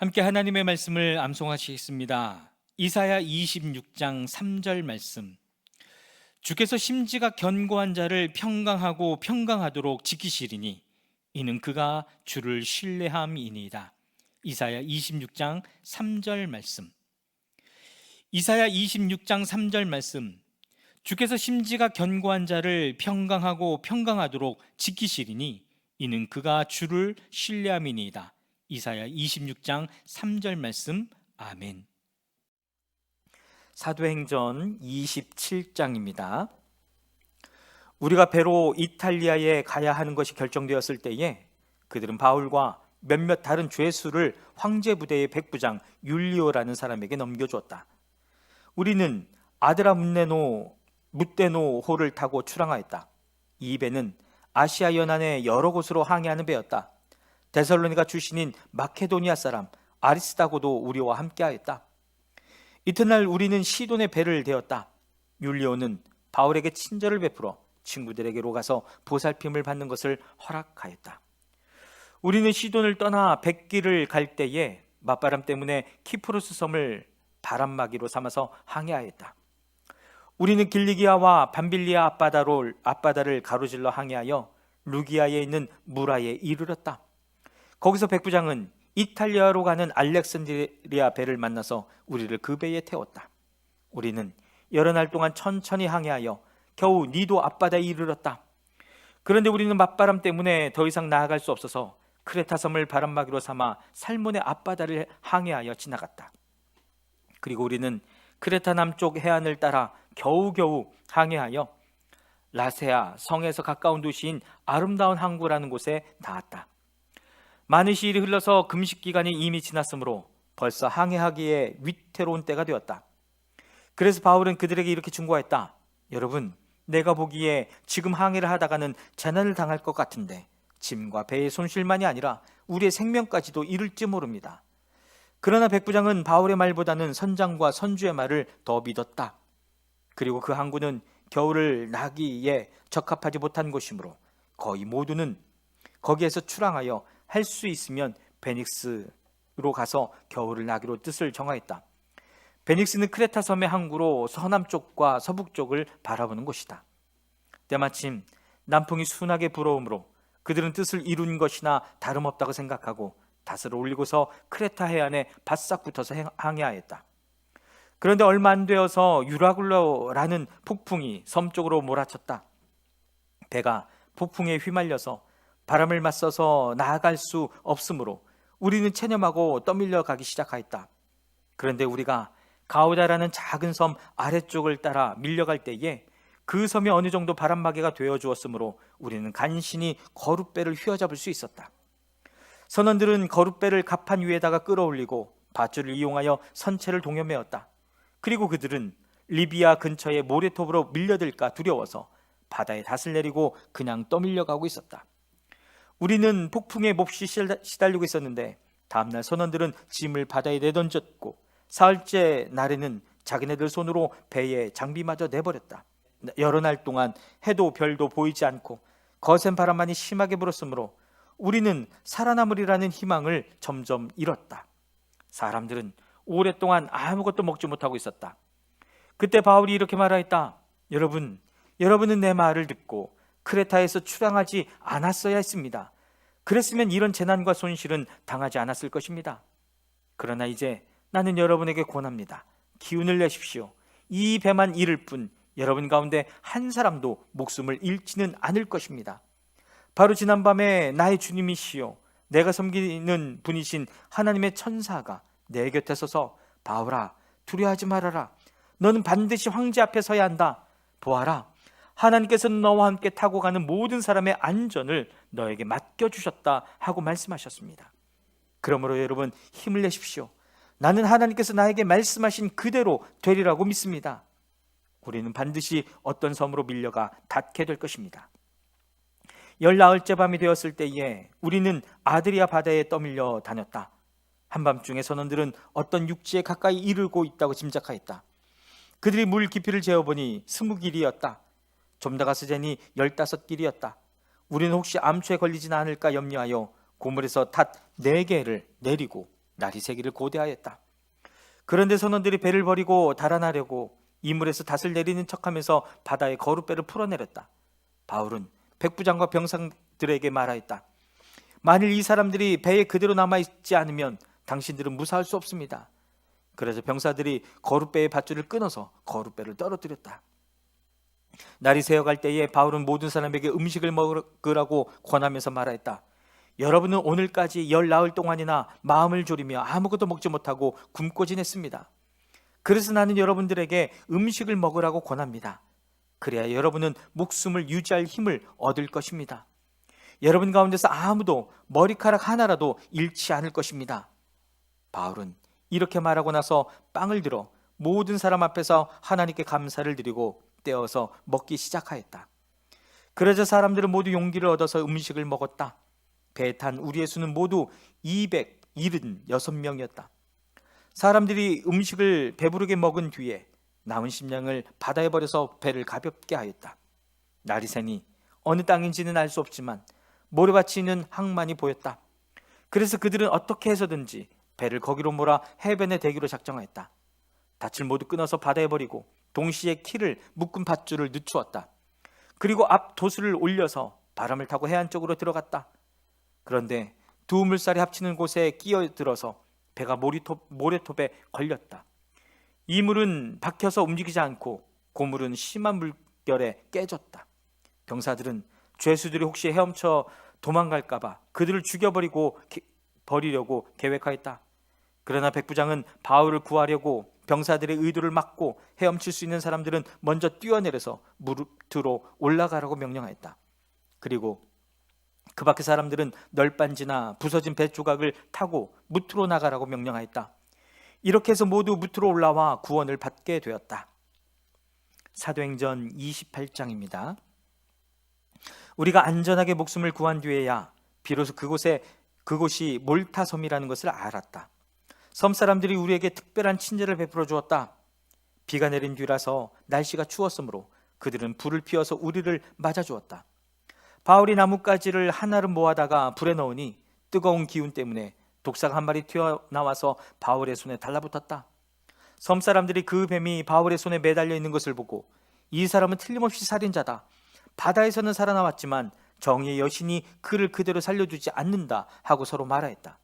함께 하나님의 말씀을 암송하시겠습니다. 이사야 26장 3절 말씀. 주께서 심지가 견고한 자를 평강하고 평강하도록 지키시리니 이는 그가 주를 신뢰함이니이다. 이사야 26장 3절 말씀. 이사야 26장 3절 말씀. 주께서 심지가 견고한 자를 평강하고 평강하도록 지키시리니 이는 그가 주를 신뢰함이니이다. 이사야 26장 3절 말씀. 아멘. 사도행전 27장입니다. 우리가 배로 이탈리아에 가야 하는 것이 결정되었을 때에 그들은 바울과 몇몇 다른 죄수를 황제 부대의 백부장 율리오라는 사람에게 넘겨주었다. 우리는 아드라 무데노호를 타고 출항하였다. 이 배는 아시아 연안의 여러 곳으로 항해하는 배였다. 데살로니가 출신인 마케도니아 사람 아리스다고도 우리와 함께하였다. 이튿날 우리는 시돈의 배를 대었다. 율리오는 바울에게 친절을 베풀어 친구들에게로 가서 보살핌을 받는 것을 허락하였다. 우리는 시돈을 떠나 백길을 갈 때에 맞바람 때문에 키프로스 섬을 바람막이로 삼아서 항해하였다. 우리는 길리기아와 밤빌리아 앞바다를 가로질러 항해하여 루기아에 있는 무라에 이르렀다. 거기서 백부장은 이탈리아로 가는 알렉산드리아 배를 만나서 우리를 그 배에 태웠다. 우리는 여러 날 동안 천천히 항해하여 겨우 니도 앞바다에 이르렀다. 그런데 우리는 맞바람 때문에 더 이상 나아갈 수 없어서 크레타 섬을 바람막이로 삼아 살몬의 앞바다를 항해하여 지나갔다. 그리고 우리는 크레타 남쪽 해안을 따라 겨우겨우 항해하여 라세아 성에서 가까운 도시인 아름다운 항구라는 곳에 닿았다. 많은 시일이 흘러서 금식 기간이 이미 지났으므로 벌써 항해하기에 위태로운 때가 되었다. 그래서 바울은 그들에게 이렇게 충고했다. 여러분, 내가 보기에 지금 항해를 하다가는 재난을 당할 것 같은데 짐과 배의 손실만이 아니라 우리의 생명까지도 이를지 모릅니다. 그러나 백부장은 바울의 말보다는 선장과 선주의 말을 더 믿었다. 그리고 그 항구는 겨울을 나기에 적합하지 못한 곳이므로 거의 모두는 거기에서 출항하여 할 수 있으면 베닉스로 가서 겨울을 나기로 뜻을 정하였다. 베닉스는 크레타 섬의 항구로 서남쪽과 서북쪽을 바라보는 곳이다. 때마침 남풍이 순하게 불어오므로 그들은 뜻을 이룬 것이나 다름없다고 생각하고 닷을 올리고서 크레타 해안에 바싹 붙어서 항해하였다. 그런데 얼마 안 되어서 유라굴로라는 폭풍이 섬 쪽으로 몰아쳤다. 배가 폭풍에 휘말려서 바람을 맞서서 나아갈 수 없으므로 우리는 체념하고 떠밀려 가기 시작하였다. 그런데 우리가 가우다라는 작은 섬 아래쪽을 따라 밀려갈 때에 그 섬이 어느 정도 바람막이가 되어 주었으므로 우리는 간신히 거룻배를 휘어잡을 수 있었다. 선원들은 거룻배를 갑판 위에다가 끌어올리고 밧줄을 이용하여 선체를 동여매었다. 그리고 그들은 리비아 근처의 모래톱으로 밀려들까 두려워서 바다에 닷을 내리고 그냥 떠밀려가고 있었다. 우리는 폭풍에 몹시 시달리고 있었는데 다음날 선원들은 짐을 바다에 내던졌고 사흘째 날에는 자기네들 손으로 배에 장비마저 내버렸다. 여러 날 동안 해도 별도 보이지 않고 거센 바람만이 심하게 불었으므로 우리는 살아남으리라는 희망을 점점 잃었다. 사람들은 오랫동안 아무것도 먹지 못하고 있었다. 그때 바울이 이렇게 말하였다. 여러분은 내 말을 듣고 크레타에서 출항하지 않았어야 했습니다. 그랬으면 이런 재난과 손실은 당하지 않았을 것입니다. 그러나 이제 나는 여러분에게 권합니다. 기운을 내십시오. 이 배만 잃을 뿐 여러분 가운데 한 사람도 목숨을 잃지는 않을 것입니다. 바로 지난밤에 나의 주님이시요 내가 섬기는 분이신 하나님의 천사가 내 곁에 서서 바울아, 두려워하지 말아라. 너는 반드시 황제 앞에 서야 한다. 보아라, 하나님께서는 너와 함께 타고 가는 모든 사람의 안전을 너에게 맡겨주셨다 하고 말씀하셨습니다. 그러므로 여러분, 힘을 내십시오. 나는 하나님께서 나에게 말씀하신 그대로 되리라고 믿습니다. 우리는 반드시 어떤 섬으로 밀려가 닿게 될 것입니다. 14일째 밤이 되었을 때에 우리는 아드리아 바다에 떠밀려 다녔다. 한밤중에 선원들은 어떤 육지에 가까이 이르고 있다고 짐작하였다. 그들이 물 깊이를 재어보니 20길이었다. 좀 더 가서 재니 15길이었다. 우리는 혹시 암초에 걸리지는 않을까 염려하여 고물에서 탓 4개를 내리고 날이 새기를 고대하였다. 그런데 선원들이 배를 버리고 달아나려고 이물에서 닷을 내리는 척하면서 바다에 거룻배를 풀어내렸다. 바울은 백부장과 병사들에게 말하였다. 만일 이 사람들이 배에 그대로 남아있지 않으면 당신들은 무사할 수 없습니다. 그래서 병사들이 거룻배의 밧줄을 끊어서 거룻배를 떨어뜨렸다. 날이 새어갈 때에 바울은 모든 사람에게 음식을 먹으라고 권하면서 말하였다. 여러분은 오늘까지 열 나흘 동안이나 마음을 졸이며 아무것도 먹지 못하고 굶고 지냈습니다. 그래서 나는 여러분들에게 음식을 먹으라고 권합니다. 그래야 여러분은 목숨을 유지할 힘을 얻을 것입니다. 여러분 가운데서 아무도 머리카락 하나라도 잃지 않을 것입니다. 바울은 이렇게 말하고 나서 빵을 들어 모든 사람 앞에서 하나님께 감사를 드리고 떼어서 먹기 시작하였다. 그러자 사람들은 모두 용기를 얻어서 음식을 먹었다. 배에 탄 우리의 수는 모두 276명이었다. 사람들이 음식을 배부르게 먹은 뒤에 남은 식량을 바다에 버려서 배를 가볍게 하였다. 날이 새니 어느 땅인지는 알 수 없지만 모래밭이 있는 항만이 보였다. 그래서 그들은 어떻게 해서든지 배를 거기로 몰아 해변에 대기로 작정하였다. 닻을 모두 끊어서 바다에 버리고 동시에 키를 묶은 밧줄을 늦추었다. 그리고 앞 도수를 올려서 바람을 타고 해안 쪽으로 들어갔다. 그런데 두 물살이 합치는 곳에 끼어들어서 배가 모래톱에 걸렸다. 이 물은 박혀서 움직이지 않고 고물은 심한 물결에 깨졌다. 병사들은 죄수들이 혹시 헤엄쳐 도망갈까봐 그들을 버리려고 계획하였다. 그러나 백부장은 바울을 구하려고 병사들의 의도를 막고 헤엄칠 수 있는 사람들은 먼저 뛰어내려서 무릎으로 올라가라고 명령하였다. 그리고 그 밖의 사람들은 널빤지나 부서진 배 조각을 타고 무트로 나가라고 명령하였다. 이렇게 해서 모두 무트로 올라와 구원을 받게 되었다. 사도행전 28장입니다. 우리가 안전하게 목숨을 구한 뒤에야 비로소 그곳이 몰타섬이라는 것을 알았다. 섬 사람들이 우리에게 특별한 친절을 베풀어 주었다. 비가 내린 뒤라서 날씨가 추웠으므로 그들은 불을 피워서 우리를 맞아 주었다. 바울이 나뭇가지를 하나를 모아다가 불에 넣으니 뜨거운 기운 때문에 독사가 한 마리 튀어나와서 바울의 손에 달라붙었다. 섬 사람들이 그 뱀이 바울의 손에 매달려 있는 것을 보고 이 사람은 틀림없이 살인자다. 바다에서는 살아나왔지만 정의의 여신이 그를 그대로 살려주지 않는다 하고 서로 말하였다.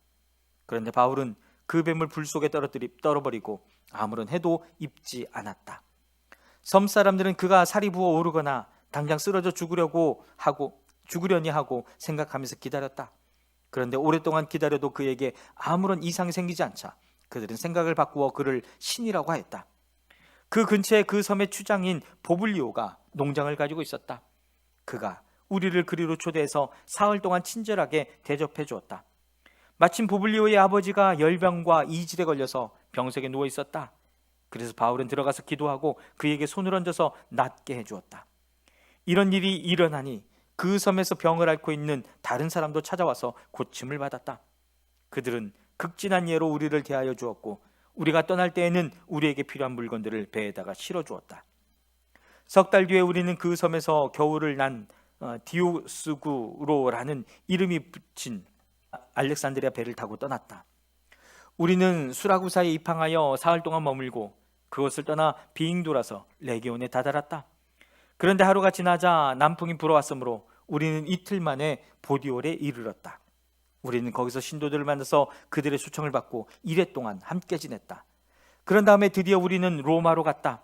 그런데 바울은 그 뱀을 불 속에 떨어버리고 아무런 해도 입지 않았다. 섬 사람들은 그가 살이 부어 오르거나 당장 쓰러져 죽으려니 하고 생각하면서 기다렸다. 그런데 오랫동안 기다려도 그에게 아무런 이상이 생기지 않자 그들은 생각을 바꾸어 그를 신이라고 하였다. 그 근처에 그 섬의 추장인 보블리오가 농장을 가지고 있었다. 그가 우리를 그리로 초대해서 사흘 동안 친절하게 대접해 주었다. 마침 보블리오의 아버지가 열병과 이질에 걸려서 병석에 누워 있었다. 그래서 바울은 들어가서 기도하고 그에게 손을 얹어서 낫게 해주었다. 이런 일이 일어나니 그 섬에서 병을 앓고 있는 다른 사람도 찾아와서 고침을 받았다. 그들은 극진한 예로 우리를 대하여 주었고 우리가 떠날 때에는 우리에게 필요한 물건들을 배에다가 실어주었다. 석 달 뒤에 우리는 그 섬에서 겨울을 난 디오스구로라는 이름이 붙인 알렉산드리아 배를 타고 떠났다. 우리는 수라구사에 입항하여 사흘 동안 머물고 그것을 떠나 빙 돌아서 레기온에 다다랐다. 그런데 하루가 지나자 남풍이 불어왔으므로 우리는 이틀 만에 보디올에 이르렀다. 우리는 거기서 신도들을 만나서 그들의 초청을 받고 1회 동안 함께 지냈다. 그런 다음에 드디어 우리는 로마로 갔다.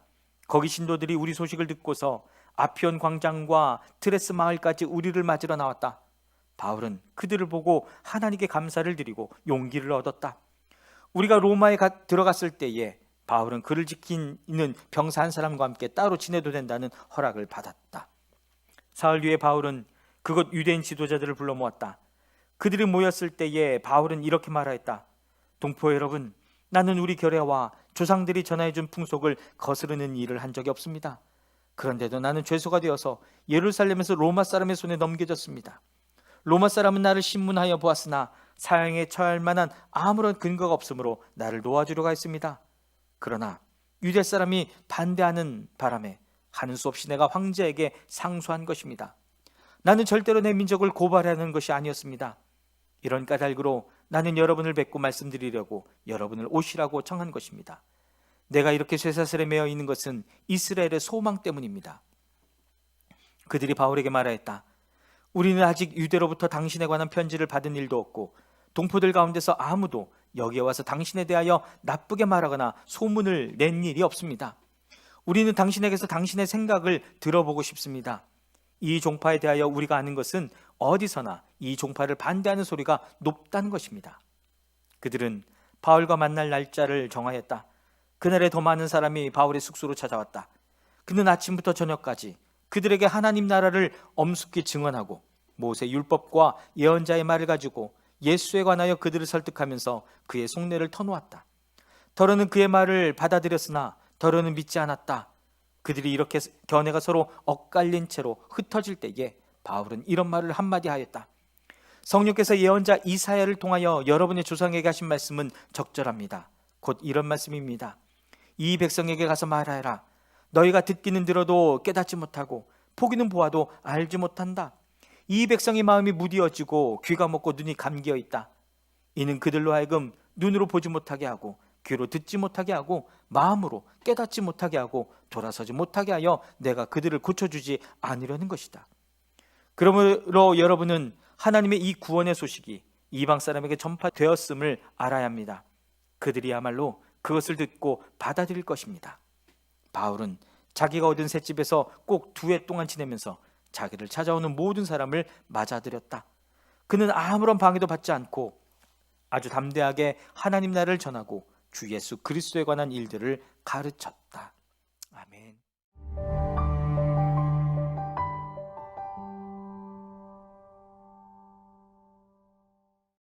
거기 신도들이 우리 소식을 듣고서 아피온 광장과 트레스 마을까지 우리를 맞으러 나왔다. 바울은 그들을 보고 하나님께 감사를 드리고 용기를 얻었다. 우리가 로마에 들어갔을 때에 바울은 그를 지키는 병사 한 사람과 함께 따로 지내도 된다는 허락을 받았다. 사흘 뒤에 바울은 그곳 유대인 지도자들을 불러 모았다. 그들이 모였을 때에 바울은 이렇게 말하였다. 동포 여러분, 나는 우리 결례와 조상들이 전해준 풍속을 거스르는 일을 한 적이 없습니다. 그런데도 나는 죄수가 되어서 예루살렘에서 로마 사람의 손에 넘겨졌습니다. 로마 사람은 나를 신문하여 보았으나 사형에 처할 만한 아무런 근거가 없으므로 나를 놓아주려고 했습니다. 그러나 유대 사람이 반대하는 바람에 하는 수 없이 내가 황제에게 상소한 것입니다. 나는 절대로 내 민족을 고발하는 것이 아니었습니다. 이런 까닭으로 나는 여러분을 뵙고 말씀드리려고 여러분을 오시라고 청한 것입니다. 내가 이렇게 쇠사슬에 매어 있는 것은 이스라엘의 소망 때문입니다. 그들이 바울에게 말하였다. 우리는 아직 유대로부터 당신에 관한 편지를 받은 일도 없고 동포들 가운데서 아무도 여기에 와서 당신에 대하여 나쁘게 말하거나 소문을 낸 일이 없습니다. 우리는 당신에게서 당신의 생각을 들어보고 싶습니다. 이 종파에 대하여 우리가 아는 것은 어디서나 이 종파를 반대하는 소리가 높다는 것입니다. 그들은 바울과 만날 날짜를 정하였다. 그날에 더 많은 사람이 바울의 숙소로 찾아왔다. 그는 아침부터 저녁까지 그들에게 하나님 나라를 엄숙히 증언하고 모세 율법과 예언자의 말을 가지고 예수에 관하여 그들을 설득하면서 그의 속내를 터놓았다. 더러는 그의 말을 받아들였으나 더러는 믿지 않았다. 그들이 이렇게 견해가 서로 엇갈린 채로 흩어질 때에 바울은 이런 말을 한마디 하였다. 성령께서 예언자 이사야를 통하여 여러분의 조상에게 하신 말씀은 적절합니다. 곧 이런 말씀입니다. 이 백성에게 가서 말하여라. 너희가 듣기는 들어도 깨닫지 못하고 보기는 보아도 알지 못한다. 이 백성의 마음이 무디어지고 귀가 먹고 눈이 감기어 있다. 이는 그들로 하여금 눈으로 보지 못하게 하고 귀로 듣지 못하게 하고 마음으로 깨닫지 못하게 하고 돌아서지 못하게 하여 내가 그들을 고쳐주지 않으려는 것이다. 그러므로 여러분은 하나님의 이 구원의 소식이 이방 사람에게 전파되었음을 알아야 합니다. 그들이야말로 그것을 듣고 받아들일 것입니다. 바울은 자기가 얻은 셋집에서 꼭 2해 동안 지내면서 자기를 찾아오는 모든 사람을 맞아들였다. 그는 아무런 방해도 받지 않고 아주 담대하게 하나님 나라를 전하고 주 예수 그리스도에 관한 일들을 가르쳤다. 아멘.